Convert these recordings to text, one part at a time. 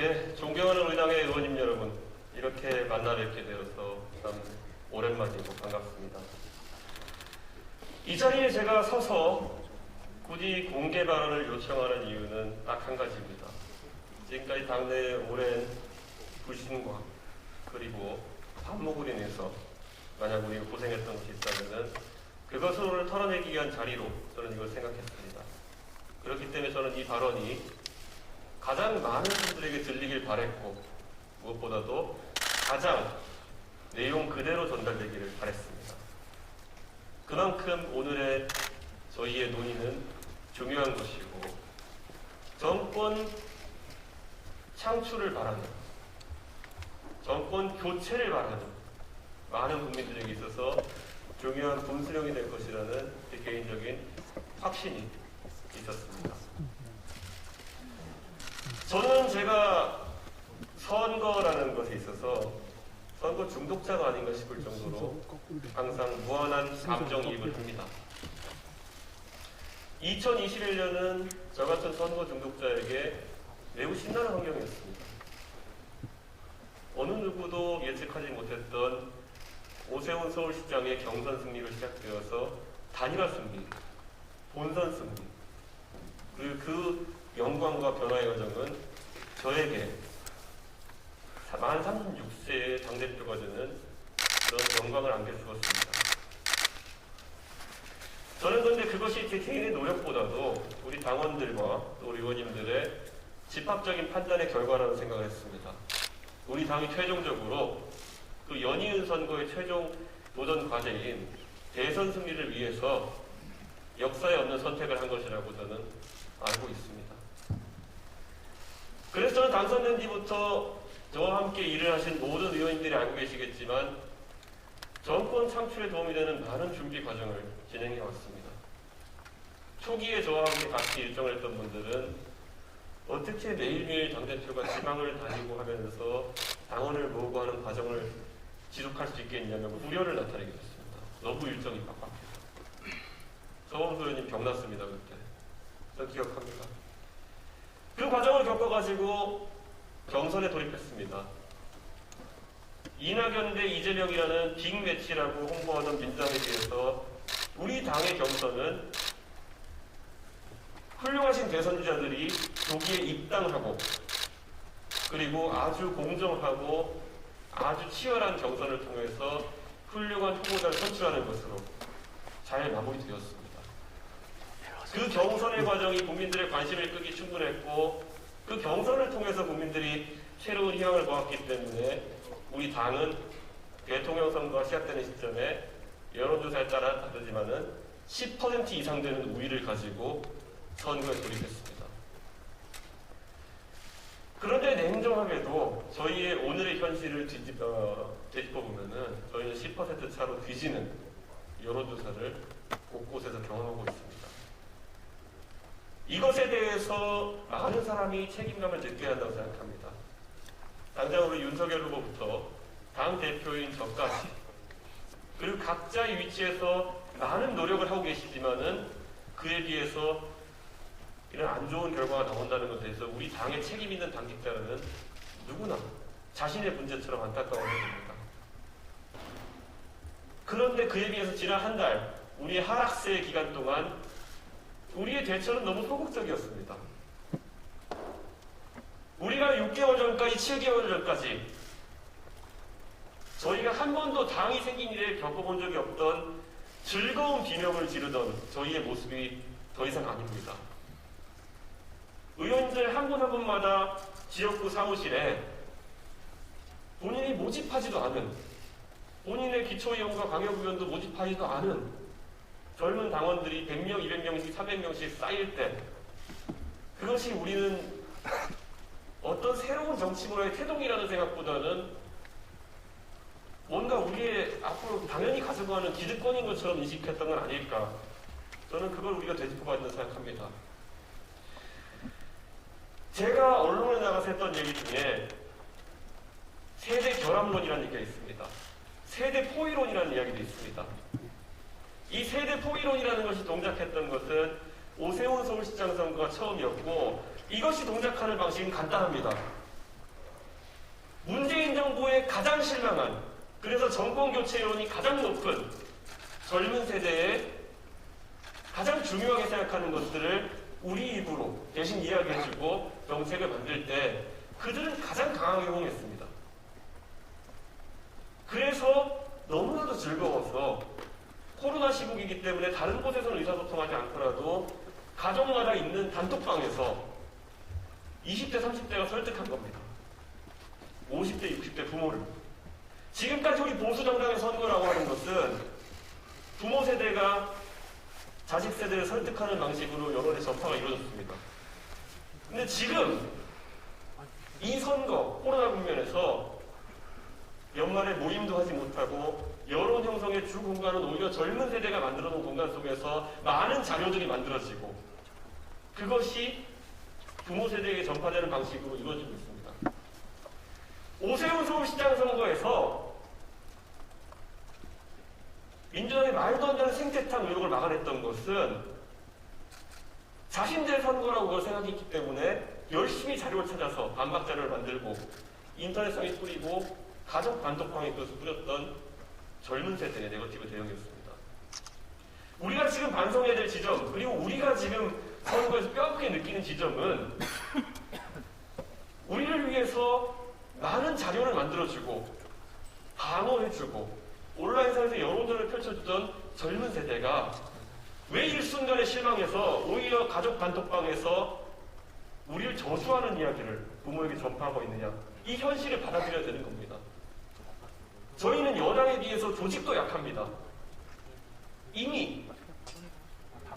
네, 존경하는 우리 당의 의원님 여러분, 이렇게 만나 뵙게 되어서 참 오랜만이고 반갑습니다. 이 자리에 제가 서서 굳이 공개 발언을 요청하는 이유는 딱 한 가지입니다. 지금까지 당내의 오랜 불신과 그리고 반목으로 인해서 만약 우리가 고생했던 것이 있다면 그것을 오늘 털어내기 위한 자리로 저는 이걸 생각했습니다. 그렇기 때문에 저는 이 발언이 가장 많은 분들에게 들리길 바랬고 무엇보다도 가장 내용 그대로 전달되기를 바랬습니다. 그만큼 오늘의 저희의 논의는 중요한 것이고 정권 창출을 바라는, 정권 교체를 바라는 많은 국민들에게 있어서 중요한 분수령이 될 것이라는 개인적인 확신이 있었습니다. 저는 제가 선거라는 것에 있어서 선거 중독자가 아닌가 싶을 정도로 항상 무한한 감정이입을 합니다. 2021년은 저 같은 선거 중독자에게 매우 신나는 환경이었습니다. 어느 누구도 예측하지 못했던 오세훈 서울시장의 경선 승리로 시작되어서 단일화 승리, 본선 승리, 그리고 그 영광과 변화의 과정은 저에게 만 36세의 당대표가 되는 그런 영광을 안겨주었습니다. 저는 그런데 그것이 제 개인의 노력보다도 우리 당원들과 또 우리 의원님들의 집합적인 판단의 결과라고 생각을 했습니다. 우리 당이 최종적으로 그 연이은 선거의 최종 도전 과제인 대선 승리를 위해서 역사에 없는 선택을 한 것이라고 저는 알고 있습니다. 그래서 저는 당선된 뒤부터 저와 함께 일을 하신 모든 의원님들이 알고 계시겠지만 정권 창출에 도움이 되는 많은 준비 과정을 진행해 왔습니다. 초기에 저와 함께 같이 일정을 했던 분들은 어떻게 매일매일 당대표가 지방을 다니고 하면서 당원을 모으고 하는 과정을 지속할 수 있겠냐며 우려를 나타내게 됐습니다. 너무 일정이 빡빡해서. 서범수 의원님 병났습니다, 그때. 저 기억합니다. 그 과정을 겪어가지고 경선에 돌입했습니다. 이낙연 대 이재명이라는 빅매치라고 홍보하던 민주당에 비해서 우리 당의 경선은 훌륭하신 대선주자들이 조기에 입당하고 그리고 아주 공정하고 아주 치열한 경선을 통해서 훌륭한 후보자를 선출하는 것으로 잘 마무리되었습니다. 그 경선의 과정이 국민들의 관심을 끄기 충분했고 그 경선을 통해서 국민들이 새로운 희망을 보았기 때문에 우리 당은 대통령 선거가 시작되는 시점에 여론조사에 따라 다르지만은 10% 이상 되는 우위를 가지고 선거에 돌입했습니다. 그런데 냉정하게도 저희의 오늘의 현실을 되짚어보면은 저희는 10% 차로 뒤지는 여론조사를 곳곳에서 경험하고 있습니다. 이것에 대해서 많은 사람이 책임감을 느껴야 한다고 생각합니다. 당장 우리 윤석열 후보부터 당대표인 저까지 그리고 각자의 위치에서 많은 노력을 하고 계시지만은 그에 비해서 이런 안 좋은 결과가 나온다는 것에 대해서 우리 당의 책임 있는 당직자는 누구나 자신의 문제처럼 안타까워해야 됩니다. 그런데 그에 비해서 지난 한 달 우리의 하락세 기간 동안 우리의 대처는 너무 소극적이었습니다. 우리가 6개월 전까지 7개월 전까지 저희가 한 번도 당이 생긴 이래 겪어본 적이 없던 즐거운 비명을 지르던 저희의 모습이 더 이상 아닙니다. 의원들 한 분 한 분마다 지역구 사무실에 본인이 모집하지도 않은 본인의 기초의원과 광역의원도 모집하지도 않은 젊은 당원들이 100명, 200명씩, 300명씩 쌓일 때 그것이 우리는 어떤 새로운 정치 문화의 태동이라는 생각보다는 뭔가 우리의 앞으로 당연히 가져가는 기득권인 것처럼 인식했던 건 아닐까. 저는 그걸 우리가 되짚어봐야 된다고 생각합니다. 제가 언론에 나가서 했던 얘기 중에 세대 결합론이라는 얘기가 있습니다. 세대 포위론이라는 이야기도 있습니다. 이 세대 포위론이라는 것이 동작했던 것은 오세훈 서울시장 선거가 처음이었고 이것이 동작하는 방식은 간단합니다. 문재인 정부에 가장 실망한, 그래서 정권 교체 여론이 가장 높은 젊은 세대에 가장 중요하게 생각하는 것들을 우리 입으로 대신 이야기해주고 정책을 만들 때 그들은 가장 강하게 호응했습니다. 그래서 너무나도 즐거워서 코로나 시국이기 때문에 다른 곳에서는 의사소통하지 않더라도 가정마다 있는 단톡방에서 20대, 30대가 설득한 겁니다. 50대, 60대 부모를. 지금까지 우리 보수정당의 선거라고 하는 것은 부모 세대가 자식 세대를 설득하는 방식으로 여론의 전파가 이루어졌습니다. 근데 지금 이 선거, 코로나 국면에서 연말에 모임도 하지 못하고 여론 형성의 주 공간은 오히려 젊은 세대가 만들어 놓은 공간 속에서 많은 자료들이 만들어지고 그것이 부모 세대에게 전파되는 방식으로 이루어지고 있습니다. 오세훈 서울시장 선거에서 민주당이 말도 안 되는 생태탕 의혹을 막아냈던 것은 자신들의 선거라고 그걸 생각했기 때문에 열심히 자료를 찾아서 반박 자료를 만들고 인터넷상에 뿌리고 가족 단톡방에 그것을 뿌렸던 젊은 세대의 네거티브 대응이었습니다. 우리가 지금 반성해야 될 지점, 그리고 우리가 지금 선거에서 뼈아프게 느끼는 지점은 우리를 위해서 많은 자료를 만들어주고 방어해주고 온라인상에서 여론전을 펼쳐주던 젊은 세대가 왜 일순간에 실망해서 오히려 가족 단톡방에서 우리를 저주하는 이야기를 부모에게 전파하고 있느냐, 이 현실을 받아들여야 되는 겁니다. 저희는 여당에 비해서 조직도 약합니다. 이미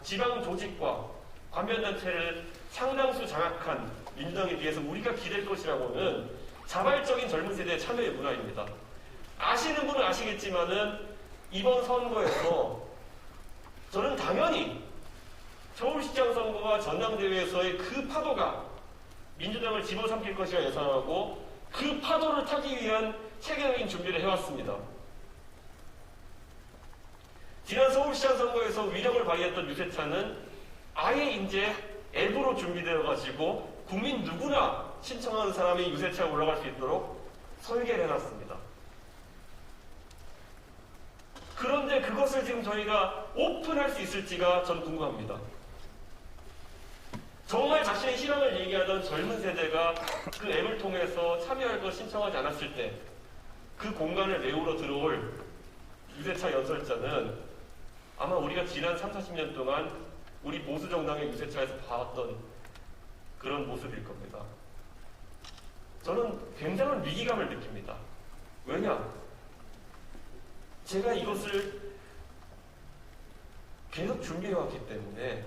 지방 조직과 관변단체를 상당수 장악한 민주당에 비해서 우리가 기댈 것이라고는 자발적인 젊은 세대의 참여의 문화입니다. 아시는 분은 아시겠지만은 이번 선거에서 저는 당연히 서울시장 선거와 전당대회에서의 그 파도가 민주당을 집어삼킬 것이라 예상하고 그 파도를 타기 위한 체계적인 준비를 해왔습니다. 지난 서울시장 선거에서 위력을 발휘했던 유세차는 아예 이제 앱으로 준비되어가지고 국민 누구나 신청하는 사람이 유세차에 올라갈 수 있도록 설계를 해놨습니다. 그런데 그것을 지금 저희가 오픈할 수 있을지가 전 궁금합니다. 정말 자신의 희망을 얘기하던 젊은 세대가 그 앱을 통해서 참여할 것 신청하지 않았을 때 그 공간을 내우러 들어올 유세차 연설자는 아마 우리가 지난 30-40년 동안 우리 보수정당의 유세차에서 봐왔던 그런 모습일 겁니다. 저는 굉장한 위기감을 느낍니다. 왜냐? 제가 이것을 계속 준비해왔기 때문에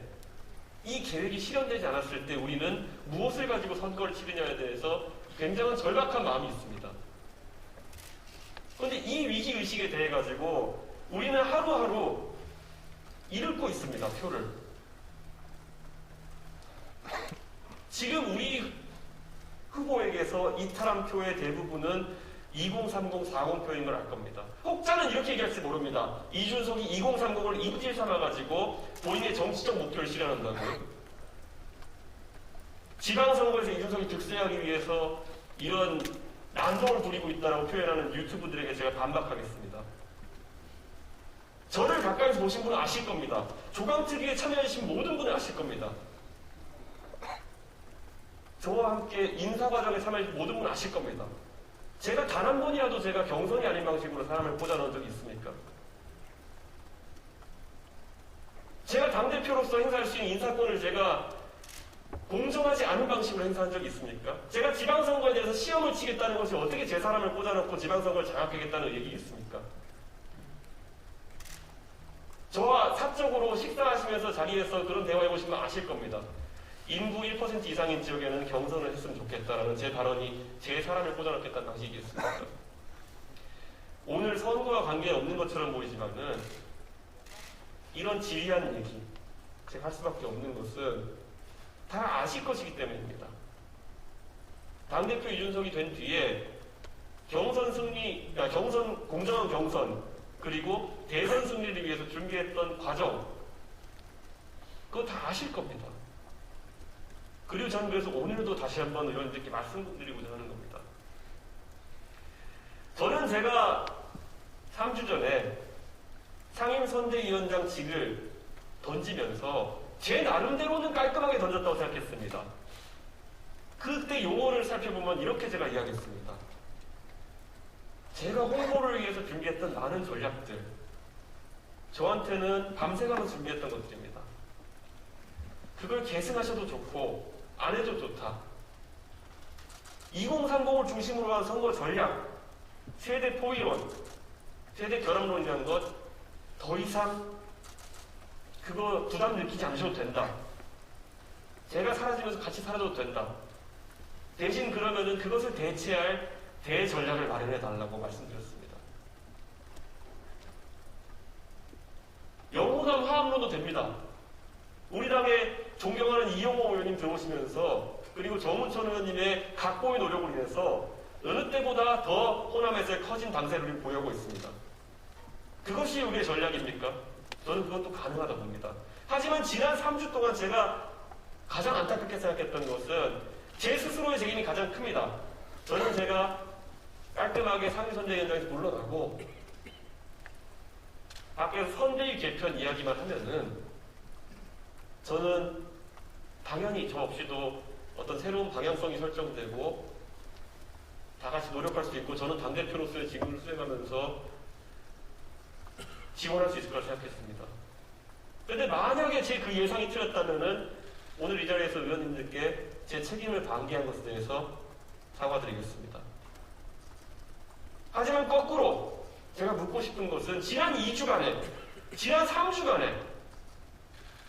이 계획이 실현되지 않았을 때 우리는 무엇을 가지고 선거를 치르냐에 대해서 굉장한 절박한 마음이 있습니다. 그런데 이 위기의식에 대해 가지고 우리는 하루하루 잃고 있습니다. 표를. 지금 우리 후보에게서 이탈한 표의 대부분은 2030, 40표인 걸 알 겁니다. 혹자는 이렇게 얘기할지 모릅니다. 이준석이 2030을 입질 삼아가지고 본인의 정치적 목표를 실현한다고요. 지방선거에서 이준석이 득세하기 위해서 이런 난동을 부리고 있다고 표현하는 유튜브들에게 제가 반박하겠습니다. 저를 가까이서 보신 분은 아실 겁니다. 조강특위에 참여해주신 모든 분은 아실 겁니다. 저와 함께 인사과정에 참여해주신 모든 분은 아실 겁니다. 제가 단 한 번이라도 제가 경선이 아닌 방식으로 사람을 꽂아놓은 적이 있습니까? 제가 당대표로서 행사할 수 있는 인사권을 제가 공정하지 않은 방식으로 행사한 적이 있습니까? 제가 지방선거에 대해서 시험을 치겠다는 것이 어떻게 제 사람을 꽂아놓고 지방선거를 장악하겠다는 얘기겠습니까? 저와 사적으로 식사하시면서 자리에서 그런 대화해보시면 아실 겁니다. 인구 1% 이상인 지역에는 경선을 했으면 좋겠다라는 제 발언이 제 사람을 꽂아놓겠다는 방식이겠습니까? 오늘 선거와 관계없는 것처럼 보이지만은 이런 지리한 얘기 제가 할 수밖에 없는 것은 다 아실 것이기 때문입니다. 당대표 이준석이 된 뒤에 경선 승리, 경선, 공정한 경선, 그리고 대선 승리를 위해서 준비했던 과정, 그거 다 아실 겁니다. 그리고 저는 그래서 오늘도 다시 한번 의원님들께 말씀드리고자 하는 겁니다. 저는 제가 3주 전에 상임선대위원장직을 던지면서 제 나름대로는 깔끔하게 던졌다고 생각했습니다. 그때 용어를 살펴보면 이렇게 제가 이야기했습니다. 제가 홍보를 위해서 준비했던 많은 전략들, 저한테는 밤새가면서 준비했던 것들입니다. 그걸 계승하셔도 좋고 안 해도 좋다. 2030을 중심으로 한 선거 전략, 세대 포위론, 세대 결합론이라는 것 더 이상 그거 부담 느끼지 않으셔도 된다. 제가 사라지면서 같이 사라져도 된다. 대신 그러면은 그것을 대체할 대전략을 마련해 달라고 말씀드렸습니다. 영호당 화합론도 됩니다. 우리 당의 존경하는 이용호 의원님 들어오시면서 그리고 정운천 의원님의 각고의 노력으로 인해서 어느 때보다 더 호남에서의 커진 당세를 보유하고 있습니다. 그것이 우리의 전략입니까? 저는 그것도 가능하다 봅니다. 하지만 지난 3주 동안 제가 가장 안타깝게 생각했던 것은 제 스스로의 책임이 가장 큽니다. 저는 제가 깔끔하게 상임선대위원장에서 물러나고 밖에서 선대위 개편 이야기만 하면은 저는 당연히 저 없이도 어떤 새로운 방향성이 설정되고 다 같이 노력할 수 있고 저는 당대표로서의 직무를 수행하면서 지원할 수 있을 거라 생각했습니다. 그런데 만약에 제 그 예상이 틀렸다면은 오늘 이 자리에서 의원님들께 제 책임을 방기한 것에 대해서 사과드리겠습니다. 하지만 거꾸로 제가 묻고 싶은 것은 지난 2주간에, 지난 3주간에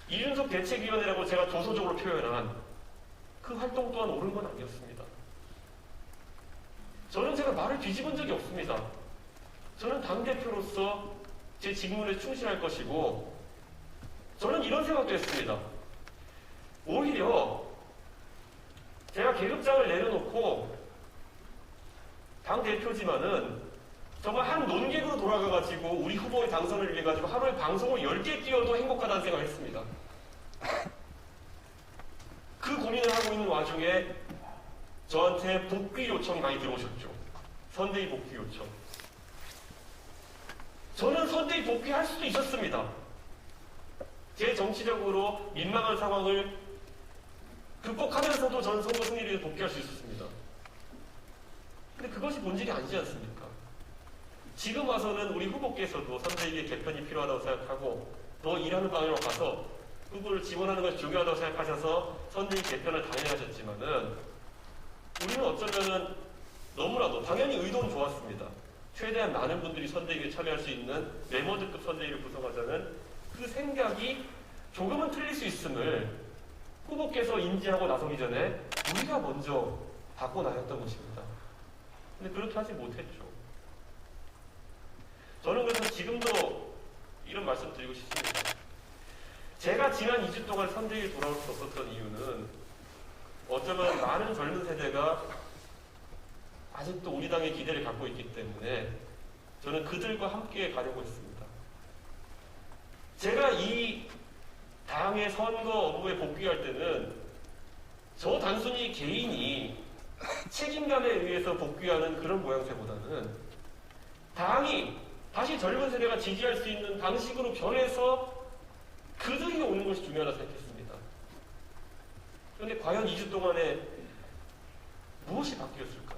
이준석 대책위원회라고 제가 도서적으로 표현한 그 활동 또한 옳은 건 아니었습니다. 저는 제가 말을 뒤집은 적이 없습니다. 저는 당대표로서 제 직무에 충실할 것이고 저는 이런 생각도 했습니다. 오히려 제가 계급장을 내려놓고 당대표지만은 정말 한 논객으로 돌아가가지고 우리 후보의 당선을 위해 가지고 하루에 방송을 10개 띄워도 행복하다는 생각을 했습니다. 그 고민을 하고 있는 와중에 저한테 복귀 요청이 많이 들어오셨죠. 선대위 복귀 요청. 저는 선대위 복귀할 수도 있었습니다. 제 정치적으로 민망한 상황을 극복하면서도 저는 선거 승리를 위해 복귀할 수 있었습니다. 근데 그것이 본질이 아니지 않습니까? 지금 와서는 우리 후보께서도 선대위의 개편이 필요하다고 생각하고 더 일하는 방향으로 가서 후보를 지원하는 것이 중요하다고 생각하셔서 선대위 개편을 단행하셨지만은 우리는 어쩌면은 너무나도 당연히 의도는 좋았습니다. 최대한 많은 분들이 선대위에 참여할 수 있는 레머드급 선대위를 구성하자는 그 생각이 조금은 틀릴 수 있음을 후보께서 인지하고 나서기 전에 우리가 먼저 바꿔나갔던 것입니다. 근데 그렇게 하지 못했죠. 저는 그래서 지금도 이런 말씀 드리고 싶습니다. 제가 지난 2주 동안 선대위에 돌아올 수 없었던 이유는 어쩌면 많은 젊은 세대가 아직도 우리 당의 기대를 갖고 있기 때문에 저는 그들과 함께 가려고 했습니다. 제가 이 당의 선거 업무에 복귀할 때는 저 단순히 개인이 책임감에 의해서 복귀하는 그런 모양새보다는 당이 다시 젊은 세대가 지지할 수 있는 방식으로 변해서 그들이 오는 것이 중요하다고 생각했습니다. 그런데 과연 2주 동안에 무엇이 바뀌었을까요?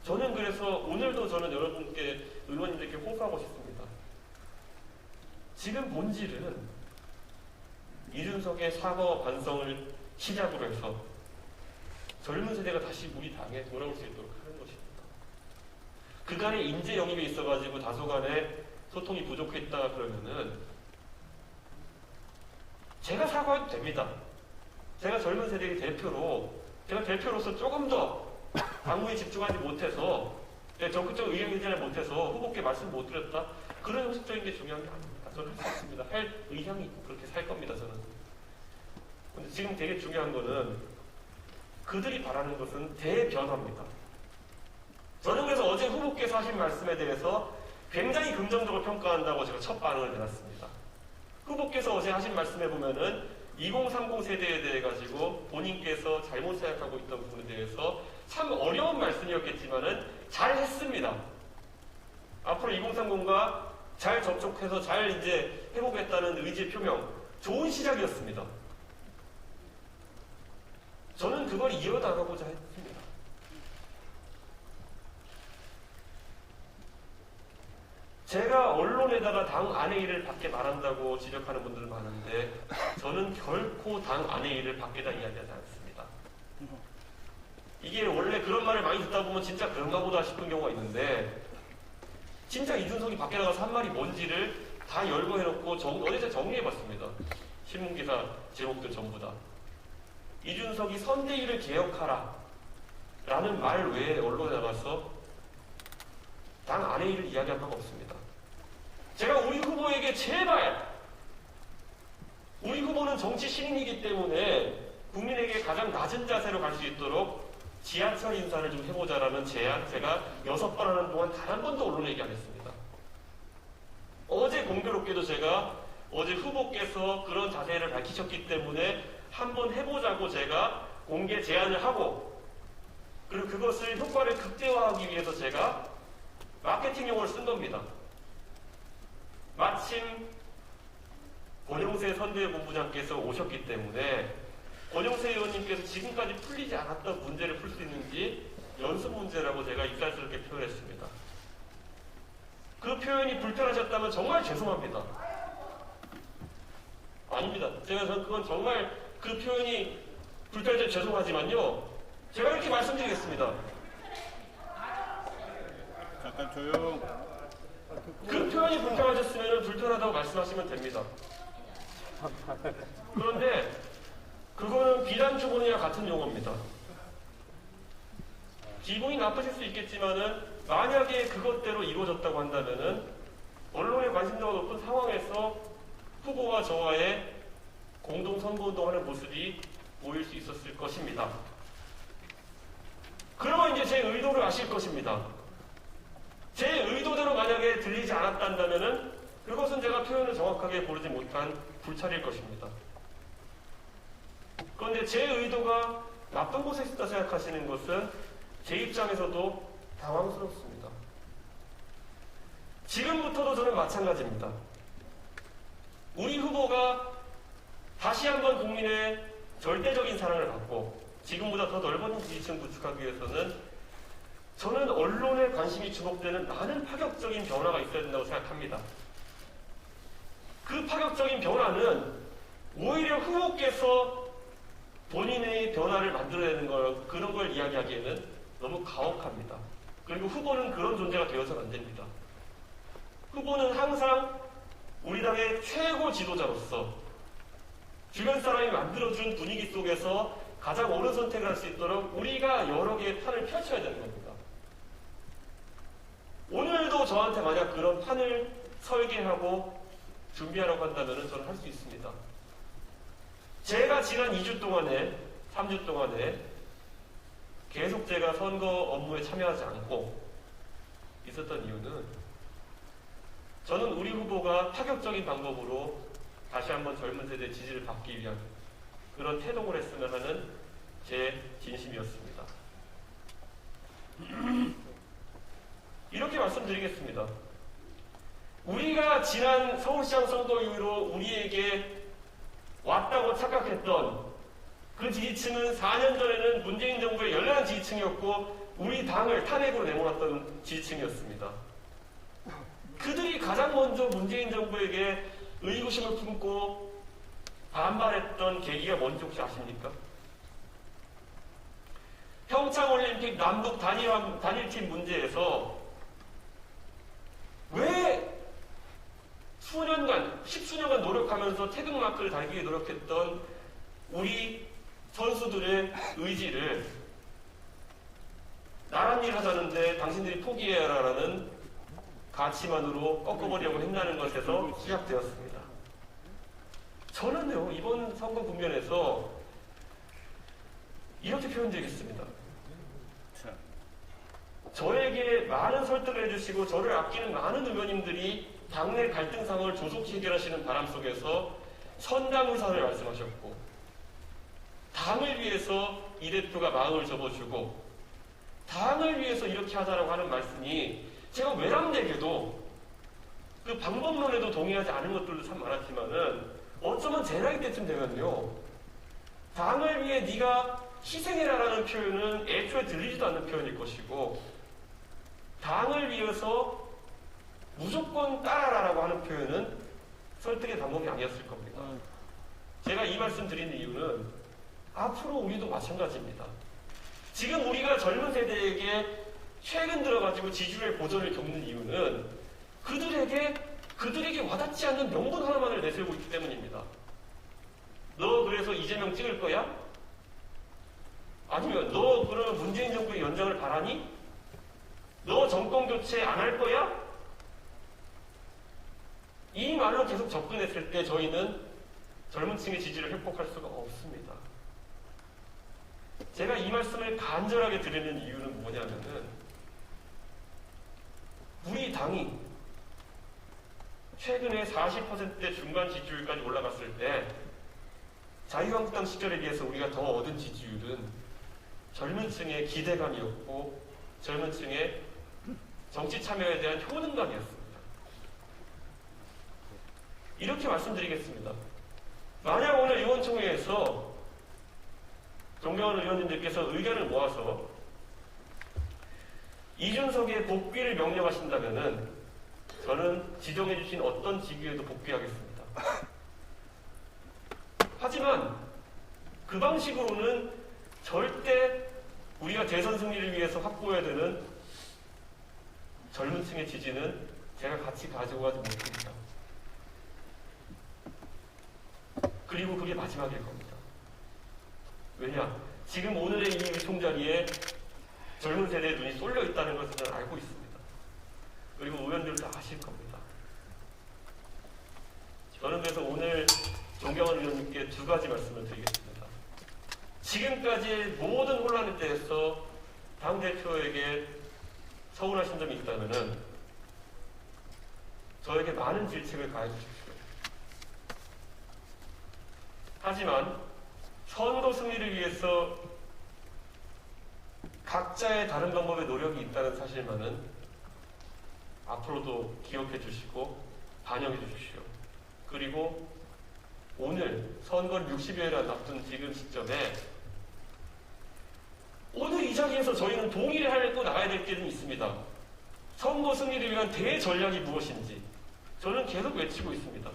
저는 그래서 오늘도 저는 여러분께 의원님들께 호소하고 싶습니다. 지금 본질은 이준석의 사과 반성을 시작으로 해서 젊은 세대가 다시 우리 당에 돌아올 수 있도록 하는 것입니다. 그간의 인재 영입에 있어가지고 다소간의 소통이 부족했다 그러면은 제가 사과해도 됩니다. 제가 젊은 세대의 대표로 제가 대표로서 조금 더 당무에 집중하지 못해서 적극적 의견 개진을 못해서 후보께 말씀 못 드렸다. 그런 형식적인 게 중요한 게 아닙니다. 저는 할 수 있습니다. 할 의향이 있고 그렇게 살 겁니다. 저는. 근데 지금 되게 중요한 거는 그들이 바라는 것은 대변화입니다. 저는 그래서 어제 후보께서 하신 말씀에 대해서 굉장히 긍정적으로 평가한다고 제가 첫 반응을 내놨습니다. 후보께서 어제 하신 말씀에 보면은 2030 세대에 대해 가지고 본인께서 잘못 생각하고 있던 부분에 대해서 참 어려운 말씀이었겠지만은 잘 했습니다. 앞으로 2030과 잘 접촉해서 잘 이제 해보겠다는 의지 표명, 좋은 시작이었습니다. 저는 그걸 이어나가고자 했습니다. 제가 언론에다가 당 안의 일을 밖에 말한다고 지적하는 분들은 많은데 저는 결코 당 안의 일을 밖에다 이야기하지 않습니다. 이게 원래 그런 말을 많이 듣다 보면 진짜 그런가 보다 싶은 경우가 있는데 진짜 이준석이 밖에 나가서 한 말이 뭔지를 다 열거 해놓고 어디서 정리해봤습니다. 신문기사 제목들 전부 다. 이준석이 선대위를 개혁하라 라는 말 외에 언론에 나가서 당 안의 일을 이야기한 바가 없습니다. 제가 우리 후보에게 제발, 우리 후보는 정치 신인이기 때문에 국민에게 가장 낮은 자세로 갈 수 있도록 지하철 인사를 좀 해보자라는 제안 제가 6번 하는 동안 단 한 번도 언론에 얘기 안 했습니다. 어제 공교롭게도 제가 어제 후보께서 그런 자세를 밝히셨기 때문에 한번 해보자고 제가 공개 제안을 하고 그리고 그것을 효과를 극대화하기 위해서 제가 마케팅 용어를 쓴 겁니다. 마침 권영세 선대위 본부장께서 오셨기 때문에 권영세 의원님께서 지금까지 풀리지 않았던 문제를 풀 수 있는지 연습 문제라고 제가 입살스럽게 표현했습니다. 그 표현이 불편하셨다면 정말 죄송합니다. 아닙니다. 그건 정말 그 표현이 불편해서 죄송하지만요. 제가 이렇게 말씀드리겠습니다. 잠깐 조용. 그 표현이 불편하셨으면 불편하다고 말씀하시면 됩니다. 그런데 그거는 비난 주문이와 같은 용어입니다. 기분이 나쁘실 수 있겠지만은 만약에 그것대로 이루어졌다고 한다면은 언론의 관심도가 높은 상황에서 후보와 저와의 공동 선거운동하는 모습이 보일 수 있었을 것입니다. 그러면 이제 제 의도를 아실 것입니다. 제 의도대로 만약에 들리지 않았다면은 그것은 제가 표현을 정확하게 고르지 못한 불찰일 것입니다. 그런데 제 의도가 나쁜 곳에 있다 생각하시는 것은 제 입장에서도 당황스럽습니다. 지금부터도 저는 마찬가지입니다. 우리 후보가 다시 한번 국민의 절대적인 사랑을 받고 지금보다 더 넓은 지지층 구축하기 위해서는 저는 언론에 관심이 주목되는 많은 파격적인 변화가 있어야 된다고 생각합니다. 그 파격적인 변화는 오히려 후보께서 본인의 변화를 만들어내는 그런 걸 이야기하기에는 너무 가혹합니다. 그리고 후보는 그런 존재가 되어서는 안 됩니다. 후보는 항상 우리 당의 최고 지도자로서 주변 사람이 만들어준 분위기 속에서 가장 옳은 선택을 할 수 있도록 우리가 여러 개의 판을 펼쳐야 되는 겁니다. 오늘도 저한테 만약 그런 판을 설계하고 준비하라고 한다면 저는 할 수 있습니다. 제가 지난 2주 동안에, 3주 동안에 계속 제가 선거 업무에 참여하지 않고 있었던 이유는 저는 우리 후보가 파격적인 방법으로 다시 한번 젊은 세대의 지지를 받기 위한 그런 태동을 했으면 하는 제 진심이었습니다. 이렇게 말씀드리겠습니다. 우리가 지난 서울시장 선거 이후로 우리에게 왔다고 착각했던 그 지지층은 4년 전에는 문재인 정부의 열렬한 지지층이었고 우리 당을 탄핵으로 내몰았던 지지층이었습니다. 그들이 가장 먼저 문재인 정부에게 의구심을 품고 반발했던 계기가 뭔지 혹시 아십니까? 평창올림픽 남북 단일팀 문제에서 왜 수년간, 10수년간 노력하면서 태극마크를 달기 위해 노력했던 우리 선수들의 의지를 나란 일 하자는데 당신들이 포기해라라는 가치만으로 꺾어버리려고 했다는 것에서 시작되었습니다. 저는요, 이번 선거 국면에서 이렇게 표현드리겠습니다. 저에게 많은 설득을 해주시고 저를 아끼는 많은 의원님들이 당내 갈등 상황을 조속히 해결하시는 바람 속에서 선당 의사를 말씀하셨고, 당을 위해서 이 대표가 마음을 접어주고, 당을 위해서 이렇게 하자라고 하는 말씀이 제가 외람되게도 그 방법론에도 동의하지 않은 것들도 참 많았지만은 어쩌면 제 나이 때쯤 되면요, 당을 위해 네가 희생해라라는 표현은 애초에 들리지도 않는 표현일 것이고, 당을 위해서 무조건 따라라라고 하는 표현은 설득의 방법이 아니었을 겁니다. 제가 이 말씀 드리는 이유는 앞으로 우리도 마찬가지입니다. 지금 우리가 젊은 세대에게 최근 들어가지고 지지율의 고전을 겪는 이유는 그들에게 와닿지 않는 명분 하나만을 내세우고 있기 때문입니다. 너 그래서 이재명 찍을 거야? 아니면 너 그러면 문재인 정부의 연장을 바라니? 너 정권 교체 안 할 거야? 이 말로 계속 접근했을 때 저희는 젊은 층의 지지를 회복할 수가 없습니다. 제가 이 말씀을 간절하게 드리는 이유는 뭐냐면은, 우리 당이 최근에 40%대 중간 지지율까지 올라갔을 때 자유한국당 시절에 비해서 우리가 더 얻은 지지율은 젊은 층의 기대감이었고, 젊은 층의 정치 참여에 대한 효능감이었습니다. 이렇게 말씀드리겠습니다. 만약 오늘 의원총회에서 존경하는 의원님들께서 의견을 모아서 이준석의 복귀를 명령하신다면은 저는 지정해 주신 어떤 직위에도 복귀하겠습니다. 하지만 그 방식으로는 절대 우리가 대선 승리를 위해서 확보해야 되는 젊은 층의 지지는 제가 같이 가지고 가지 못합니다. 그리고 그게 마지막일 겁니다. 왜냐? 지금 오늘의 이 총자리에 젊은 세대의 눈이 쏠려 있다는 것을 저는 알고 있습니다. 그리고 의원들도 아실 겁니다. 저는 그래서 오늘 존경하는 의원님께 두 가지 말씀을 드리겠습니다. 지금까지 모든 혼란에 대해서 당대표에게 서운하신 점이 있다면 저에게 많은 질책을 가해 주십시오. 하지만 선거 승리를 위해서 각자의 다른 방법의 노력이 있다는 사실만은 앞으로도 기억해 주시고 반영해 주십시오. 그리고 오늘 선거를 60여일 앞둔 지금 시점에 오늘 이 자리에서 저희는 동의를 하고 나가야 될 길은 있습니다. 선거 승리를 위한 대전략이 무엇인지 저는 계속 외치고 있습니다.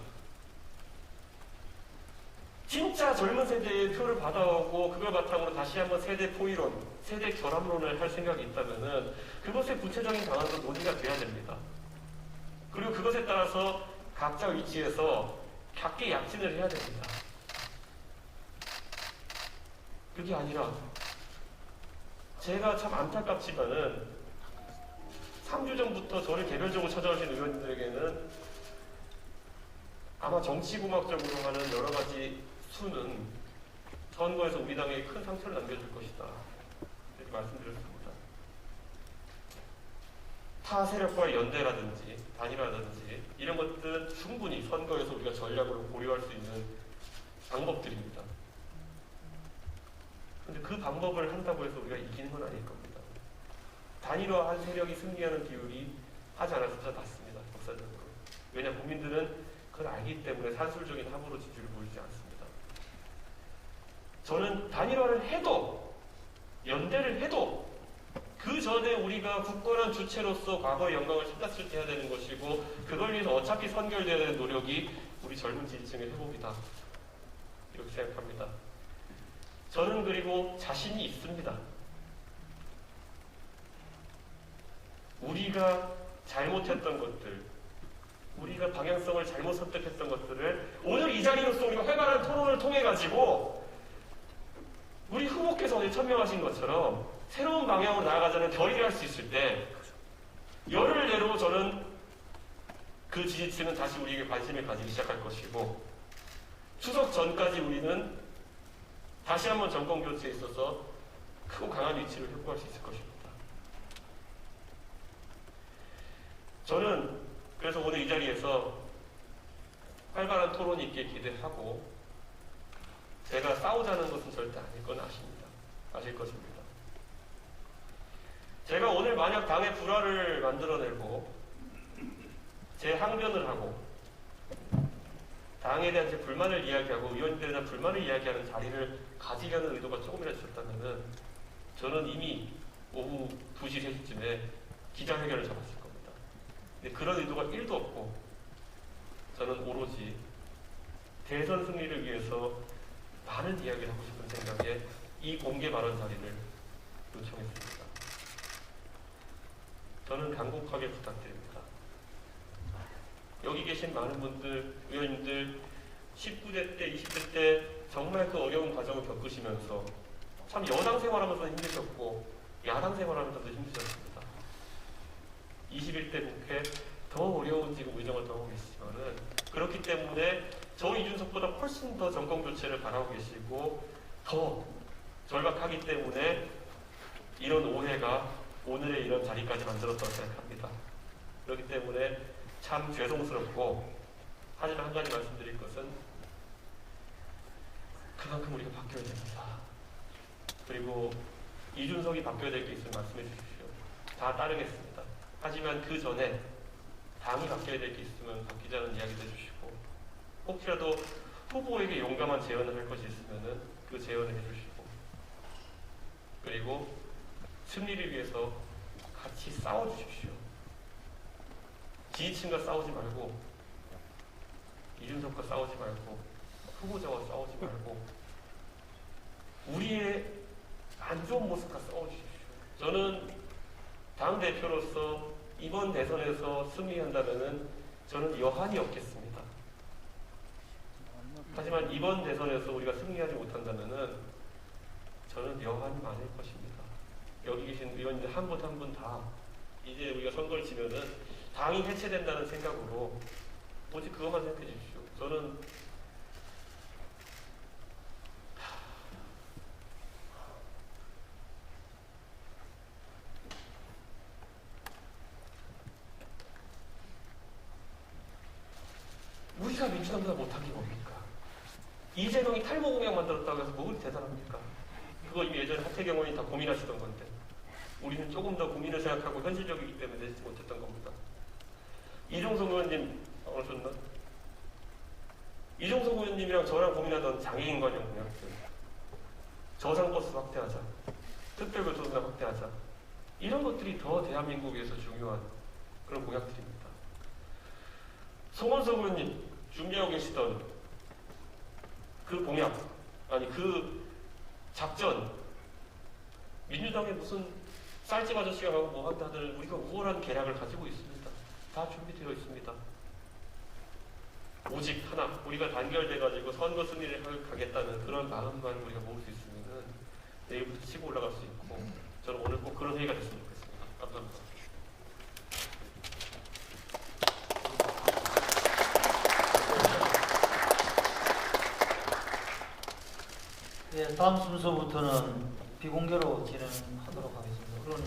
진짜 젊은 세대의 표를 받아오고 그걸 바탕으로 다시 한번 세대 포위론, 세대 결합론을 할 생각이 있다면은 그것의 구체적인 방안으로 논의가 돼야 됩니다. 그리고 그것에 따라서 각자 위치에서 각계 약진을 해야 됩니다. 그게 아니라 제가 참 안타깝지만은 3주 전부터 저를 개별적으로 찾아오신 의원님들에게는 아마 정치공학적으로 하는 여러 가지 수는 선거에서 우리 당에 큰 상처를 남겨줄 것이다. 이렇게 말씀드렸습니다. 타 세력과의 연대라든지 단일화라든지 이런 것들은 충분히 선거에서 우리가 전략으로 고려할 수 있는 방법들입니다. 그런데 그 방법을 한다고 해서 우리가 이기는 건 아닐 겁니다. 단일화한 세력이 승리하는 비율이 하지 않았을 때 낮습니다. 역사적으로. 왜냐, 국민들은 그걸 알기 때문에 산술적인 합으로 지지를 보이지 않습니다. 저는 단일화를 해도, 연대를 해도 그 전에 우리가 굳건한 주체로서 과거의 영광을 찾았을 때 해야 되는 것이고, 그걸 위해서 어차피 선결돼야 되는 노력이 우리 젊은 지지층의 회복이다. 이렇게 생각합니다. 저는 그리고 자신이 있습니다. 우리가 잘못했던 것들, 우리가 방향성을 잘못 선택했던 것들을 오늘 이 자리로서 우리가 활발한 토론을 통해 가지고 우리 후보께서 오늘 천명하신 것처럼 새로운 방향으로 나아가자는 결의를 할 수 있을 때 열흘 내로 저는 그 지지층은 다시 우리에게 관심을 가지기 시작할 것이고, 추석 전까지 우리는 다시 한번 정권 교체에 있어서 크고 강한 위치를 확보할 수 있을 것입니다. 저는 그래서 오늘 이 자리에서 활발한 토론이 있길 기대하고 제가 싸우자는 것은 절대 아닐 건 아십니다. 아실 것입니다. 제가 오늘 만약 당의 불화를 만들어내고 제 항변을 하고 당에 대한 제 불만을 이야기하고 의원님들에 대한 불만을 이야기하는 자리를 가지려는 의도가 조금이라도 있었다면 저는 이미 오후 2시, 3시쯤에 기자회견을 잡았을 겁니다. 근데 그런 의도가 1도 없고 저는 오로지 대선 승리를 위해서 많은 이야기를 하고 싶은 생각에 이 공개 발언 자리를 요청했습니다. 저는 간곡하게 부탁드립니다. 여기 계신 많은 분들, 의원님들 19대 때, 20대 때 정말 그 어려운 과정을 겪으시면서 참 여당 생활하면서 힘드셨고 야당 생활하면서도 힘드셨습니다. 21대 국회 더 어려운 지금 의정을 떠오고 계시지만은 그렇기 때문에 저 이준석보다 훨씬 더 정권 교체를 바라고 계시고 더 절박하기 때문에 이런 오해가 오늘의 이런 자리까지 만들었다고 생각합니다. 그렇기 때문에 참 죄송스럽고 하지만 한 가지 말씀드릴 것은 그만큼 우리가 바뀌어야 됩니다. 그리고 이준석이 바뀌어야 될 게 있으면 말씀해 주십시오. 다 따르겠습니다. 하지만 그 전에 당이 바뀌어야 될 게 있으면 바뀌자는 이야기도 해주시고 혹시라도 후보에게 용감한 제언을 할 것이 있으면 그 제언을 해주시고 그리고 승리를 위해서 같이 싸워주십시오. 지지층과 싸우지 말고 이준석과 싸우지 말고 후보자와 싸우지 말고 우리의 안 좋은 모습과 싸워주십시오. 저는 당대표로서 이번 대선에서 승리한다면 저는 여한이 없겠습니다. 하지만 이번 대선에서 우리가 승리하지 못한다면 저는 여한이 많을 것입니다. 여기 계신 의원님들 한 분 한 분 다 이제 우리가 선거를 치면은 당이 해체된다는 생각으로 오직 그것만 생각해 주십시오. 저는 우리가 민주당보다 못한 게 뭡니까? 이재명이 탈모 공약 만들었다고 해서 뭐 대단합니까? 그거 이미 예전에 하태경 의원이 다 고민하시던 건데 우리는 조금 더 국민을 생각하고 현실적이기 때문에 내지 못했던 겁니다. 이종석 의원님 오셨나? 이종석 의원님이랑 저랑 고민하던 장애인 관련 공약들 저상버스 확대하자 특별교통수단 확대하자 이런 것들이 더 대한민국에서 중요한 그런 공약들입니다. 송원석 의원님 준비하고 계시던 그 공약 아니 그 작전 민주당에 무슨 쌀집 아저씨가 가고 뭐 한다들 우리가 우월한 계략을 가지고 있습니다. 다 준비되어 있습니다. 오직 하나 우리가 단결돼가지고 선거 승리를 가겠다는 그런 마음만 우리가 모을 수 있으면 내일부터 치고 올라갈 수 있고 저는 오늘 꼭 그런 회의가 됐으면 좋겠습니다. 감사합니다. 네, 다음 순서부터는 비공개로 진행하도록 하겠습니다. 그런